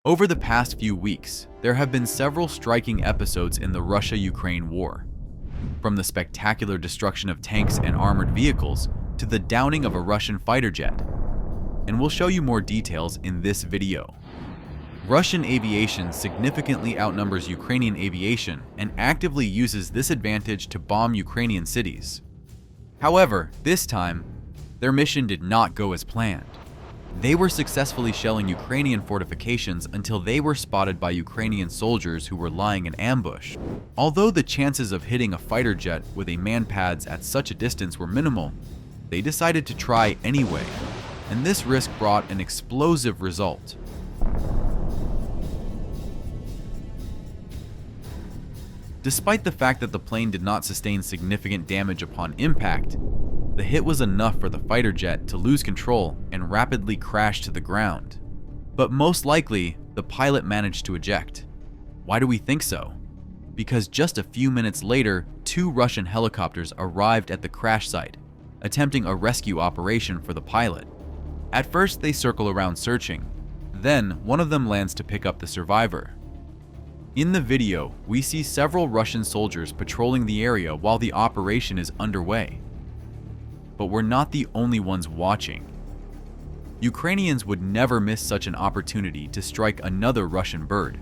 Over the past few weeks, there have been several striking episodes in the Russia-Ukraine war. From the spectacular destruction of tanks and armored vehicles to the downing of a Russian fighter jet. And we'll show you more details in this video. Russian aviation significantly outnumbers Ukrainian aviation and actively uses this advantage to bomb Ukrainian cities. However, this time, their mission did not go as planned. They were successfully shelling Ukrainian fortifications until they were spotted by Ukrainian soldiers who were lying in ambush. Although the chances of hitting a fighter jet with a man-pads at such a distance were minimal, they decided to try anyway, and this risk brought an explosive result. Despite the fact that the plane did not sustain significant damage upon impact, the hit was enough for the fighter jet to lose control and rapidly crash to the ground. But most likely, the pilot managed to eject. Why do we think so? Because just a few minutes later, 2 Russian helicopters arrived at the crash site, attempting a rescue operation for the pilot. At first, they circle around searching. Then, one of them lands to pick up the survivor. In the video, we see several Russian soldiers patrolling the area while the operation is underway. But we're not the only ones watching. Ukrainians would never miss such an opportunity to strike another Russian bird,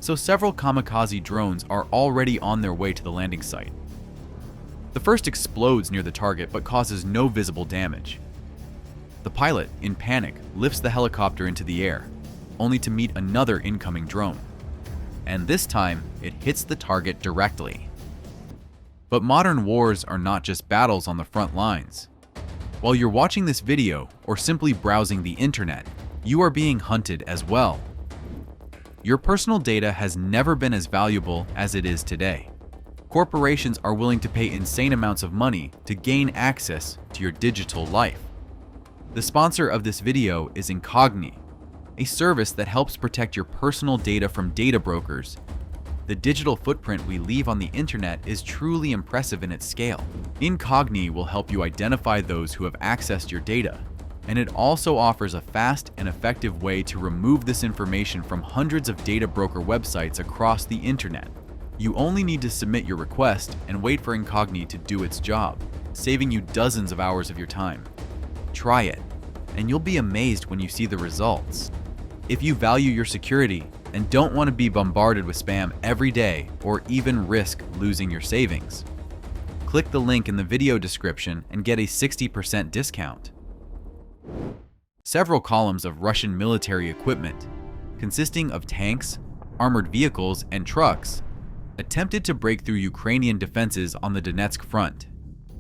so several kamikaze drones are already on their way to the landing site. The first explodes near the target but causes no visible damage. The pilot, in panic, lifts the helicopter into the air, only to meet another incoming drone. And this time, it hits the target directly. But modern wars are not just battles on the front lines. While you're watching this video or simply browsing the internet, you are being hunted as well. Your personal data has never been as valuable as it is today. Corporations are willing to pay insane amounts of money to gain access to your digital life. The sponsor of this video is Incogni, a service that helps protect your personal data from data brokers. The digital footprint we leave on the internet is truly impressive in its scale. Incogni will help you identify those who have accessed your data, and it also offers a fast and effective way to remove this information from hundreds of data broker websites across the internet. You only need to submit your request and wait for Incogni to do its job, saving you dozens of hours of your time. Try it, and you'll be amazed when you see the results. If you value your security and don't want to be bombarded with spam every day or even risk losing your savings, click the link in the video description and get a 60% discount. Several columns of Russian military equipment, consisting of tanks, armored vehicles, and trucks, attempted to break through Ukrainian defenses on the Donetsk front.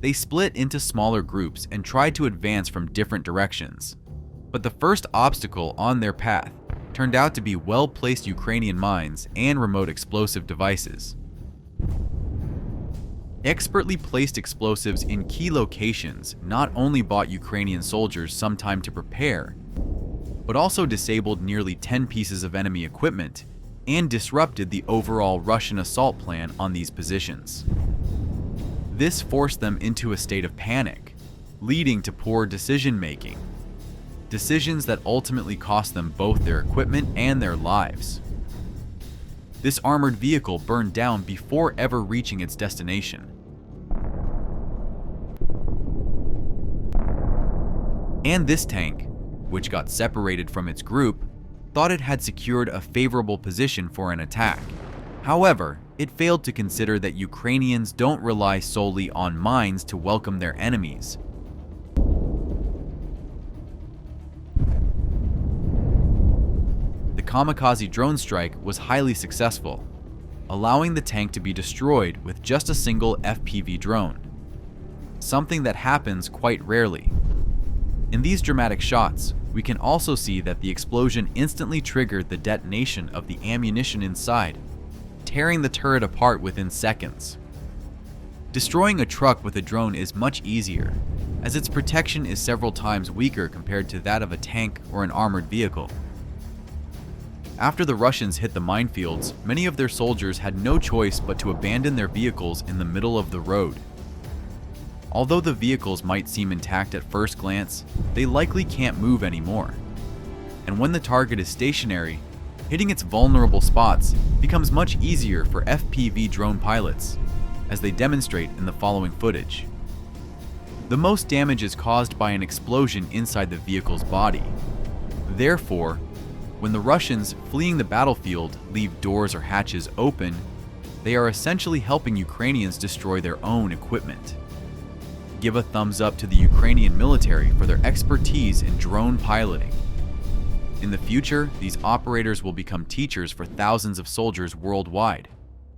They split into smaller groups and tried to advance from different directions. But the first obstacle on their path turned out to be well-placed Ukrainian mines and remote explosive devices. Expertly placed explosives in key locations not only bought Ukrainian soldiers some time to prepare, but also disabled nearly 10 pieces of enemy equipment and disrupted the overall Russian assault plan on these positions. This forced them into a state of panic, leading to poor decision-making. Decisions that ultimately cost them both their equipment and their lives. This armored vehicle burned down before ever reaching its destination. And this tank, which got separated from its group, thought it had secured a favorable position for an attack. However, it failed to consider that Ukrainians don't rely solely on mines to welcome their enemies. The kamikaze drone strike was highly successful, allowing the tank to be destroyed with just a single FPV drone, something that happens quite rarely. In these dramatic shots, we can also see that the explosion instantly triggered the detonation of the ammunition inside, tearing the turret apart within seconds. Destroying a truck with a drone is much easier, as its protection is several times weaker compared to that of a tank or an armored vehicle. After the Russians hit the minefields, many of their soldiers had no choice but to abandon their vehicles in the middle of the road. Although the vehicles might seem intact at first glance, they likely can't move anymore. And when the target is stationary, Hitting its vulnerable spots becomes much easier for FPV drone pilots, as they demonstrate in the following footage. The most damage is caused by an explosion inside the vehicle's body. Therefore, when the Russians fleeing the battlefield leave doors or hatches open, they are essentially helping Ukrainians destroy their own equipment. Give a thumbs up to the Ukrainian military for their expertise in drone piloting. In the future, these operators will become teachers for thousands of soldiers worldwide,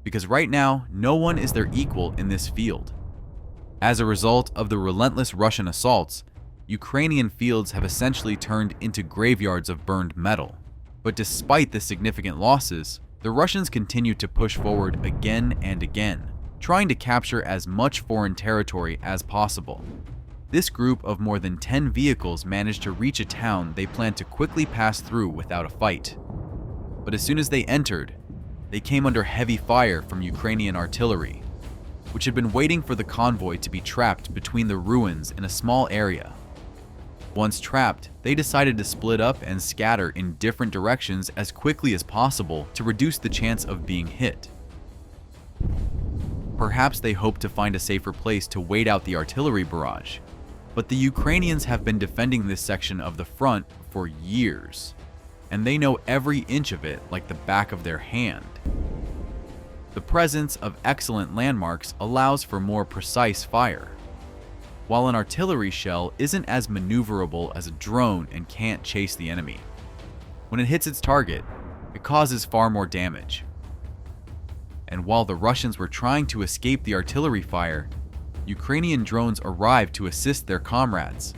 because right now, no one is their equal in this field. As a result of the relentless Russian assaults, Ukrainian fields have essentially turned into graveyards of burned metal. But despite the significant losses, the Russians continue to push forward again and again, trying to capture as much foreign territory as possible. This group of more than 10 vehicles managed to reach a town they planned to quickly pass through without a fight. But as soon as they entered, they came under heavy fire from Ukrainian artillery, which had been waiting for the convoy to be trapped between the ruins in a small area. Once trapped, they decided to split up and scatter in different directions as quickly as possible to reduce the chance of being hit. Perhaps they hoped to find a safer place to wait out the artillery barrage, but the Ukrainians have been defending this section of the front for years, and they know every inch of it like the back of their hand. The presence of excellent landmarks allows for more precise fire, while an artillery shell isn't as maneuverable as a drone and can't chase the enemy. When it hits its target, it causes far more damage. And while the Russians were trying to escape the artillery fire, Ukrainian drones arrived to assist their comrades.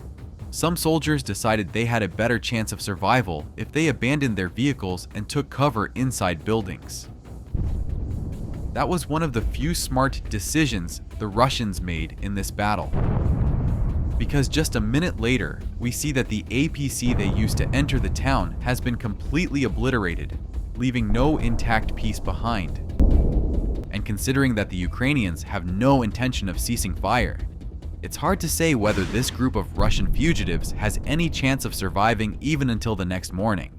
Some soldiers decided they had a better chance of survival if they abandoned their vehicles and took cover inside buildings. That was one of the few smart decisions the Russians made in this battle. Because just a minute later, we see that the APC they used to enter the town has been completely obliterated, leaving no intact piece behind. And considering that the Ukrainians have no intention of ceasing fire, it's hard to say whether this group of Russian fugitives has any chance of surviving even until the next morning.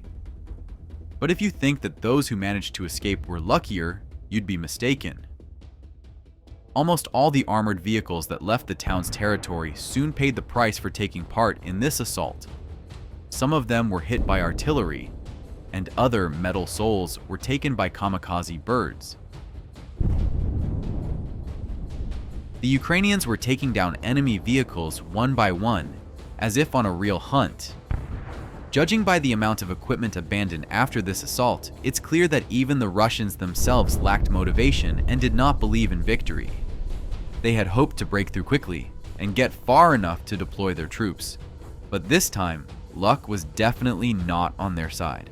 But if you think that those who managed to escape were luckier, you'd be mistaken. Almost all the armored vehicles that left the town's territory soon paid the price for taking part in this assault. Some of them were hit by artillery, and other metal souls were taken by kamikaze birds. The Ukrainians were taking down enemy vehicles one by one, as if on a real hunt. Judging by the amount of equipment abandoned after this assault, it's clear that even the Russians themselves lacked motivation and did not believe in victory. They had hoped to break through quickly and get far enough to deploy their troops, but this time, luck was definitely not on their side.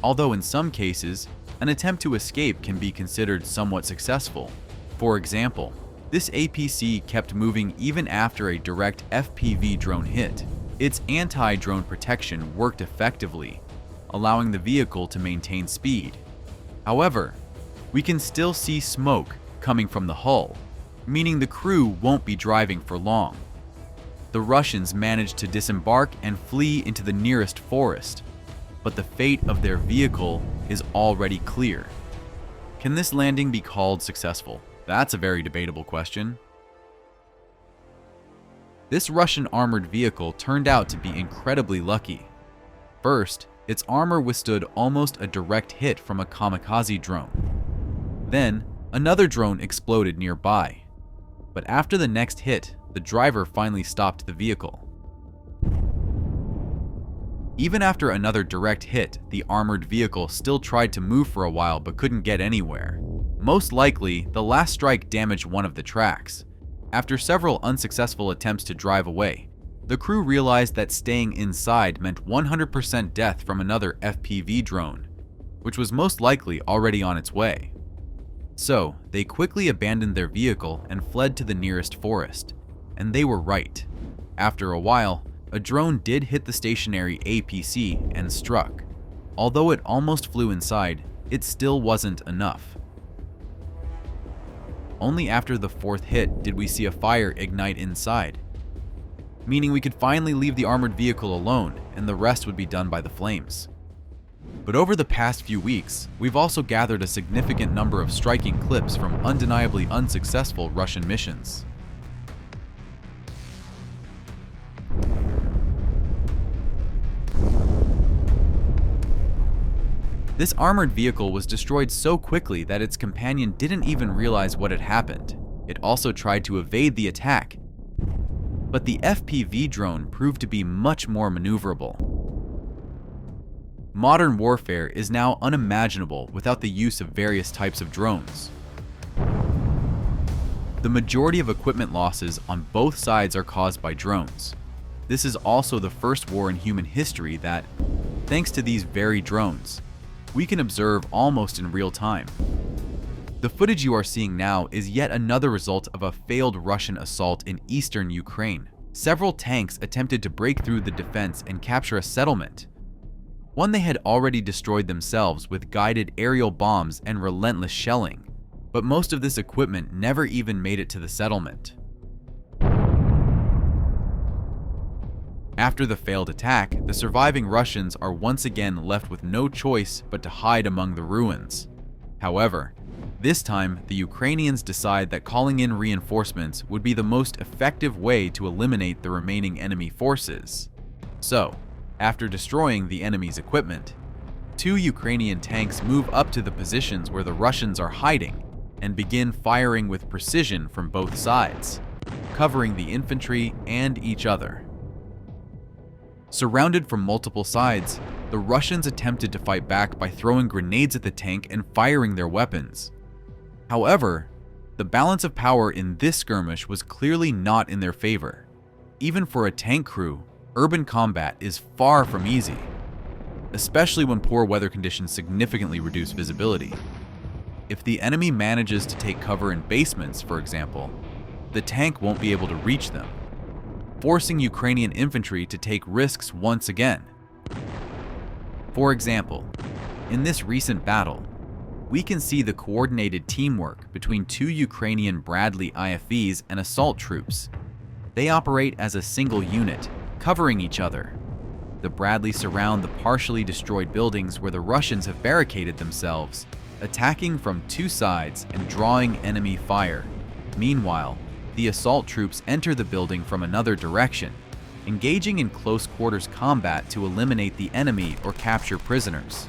Although in some cases, an attempt to escape can be considered somewhat successful. For example, this APC kept moving even after a direct FPV drone hit. Its anti-drone protection worked effectively, allowing the vehicle to maintain speed. However, we can still see smoke coming from the hull, meaning the crew won't be driving for long. The Russians managed to disembark and flee into the nearest forest, but the fate of their vehicle is already clear. Can this landing be called successful? That's a very debatable question. This Russian armored vehicle turned out to be incredibly lucky. First, its armor withstood almost a direct hit from a kamikaze drone. Then, another drone exploded nearby. But after the next hit, the driver finally stopped the vehicle. Even after another direct hit, the armored vehicle still tried to move for a while but couldn't get anywhere. Most likely, the last strike damaged one of the tracks. After several unsuccessful attempts to drive away, the crew realized that staying inside meant 100% death from another FPV drone, which was most likely already on its way. So, they quickly abandoned their vehicle and fled to the nearest forest. And they were right. After a while, a drone did hit the stationary APC and struck. Although it almost flew inside, it still wasn't enough. Only after the fourth hit did we see a fire ignite inside, meaning we could finally leave the armored vehicle alone and the rest would be done by the flames. But over the past few weeks, we've also gathered a significant number of striking clips from undeniably unsuccessful Russian missions. This armored vehicle was destroyed so quickly that its companion didn't even realize what had happened. It also tried to evade the attack, but the FPV drone proved to be much more maneuverable. Modern warfare is now unimaginable without the use of various types of drones. The majority of equipment losses on both sides are caused by drones. This is also the first war in human history that, thanks to these very drones, we can observe almost in real time. The footage you are seeing now is yet another result of a failed Russian assault in eastern Ukraine. Several tanks attempted to break through the defense and capture a settlement, one they had already destroyed themselves with guided aerial bombs and relentless shelling. But most of this equipment never even made it to the settlement. After the failed attack, the surviving Russians are once again left with no choice but to hide among the ruins. However, this time the Ukrainians decide that calling in reinforcements would be the most effective way to eliminate the remaining enemy forces. So, after destroying the enemy's equipment, 2 Ukrainian tanks move up to the positions where the Russians are hiding and begin firing with precision from both sides, covering the infantry and each other. Surrounded from multiple sides, the Russians attempted to fight back by throwing grenades at the tank and firing their weapons. However, the balance of power in this skirmish was clearly not in their favor. Even for a tank crew, urban combat is far from easy, especially when poor weather conditions significantly reduce visibility. If the enemy manages to take cover in basements, for example, the tank won't be able to reach them, forcing Ukrainian infantry to take risks once again. For example, in this recent battle, we can see the coordinated teamwork between 2 Ukrainian Bradley IFVs and assault troops. They operate as a single unit, covering each other. The Bradley surround the partially destroyed buildings where the Russians have barricaded themselves, attacking from 2 sides and drawing enemy fire. Meanwhile, the assault troops enter the building from another direction, engaging in close quarters combat to eliminate the enemy or capture prisoners.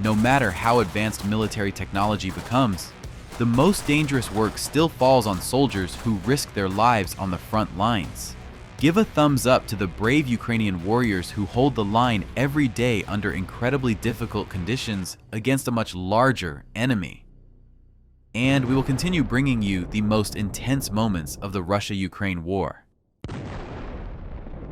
No matter how advanced military technology becomes, the most dangerous work still falls on soldiers who risk their lives on the front lines. Give a thumbs up to the brave Ukrainian warriors who hold the line every day under incredibly difficult conditions against a much larger enemy. And we will continue bringing you the most intense moments of the Russia-Ukraine war.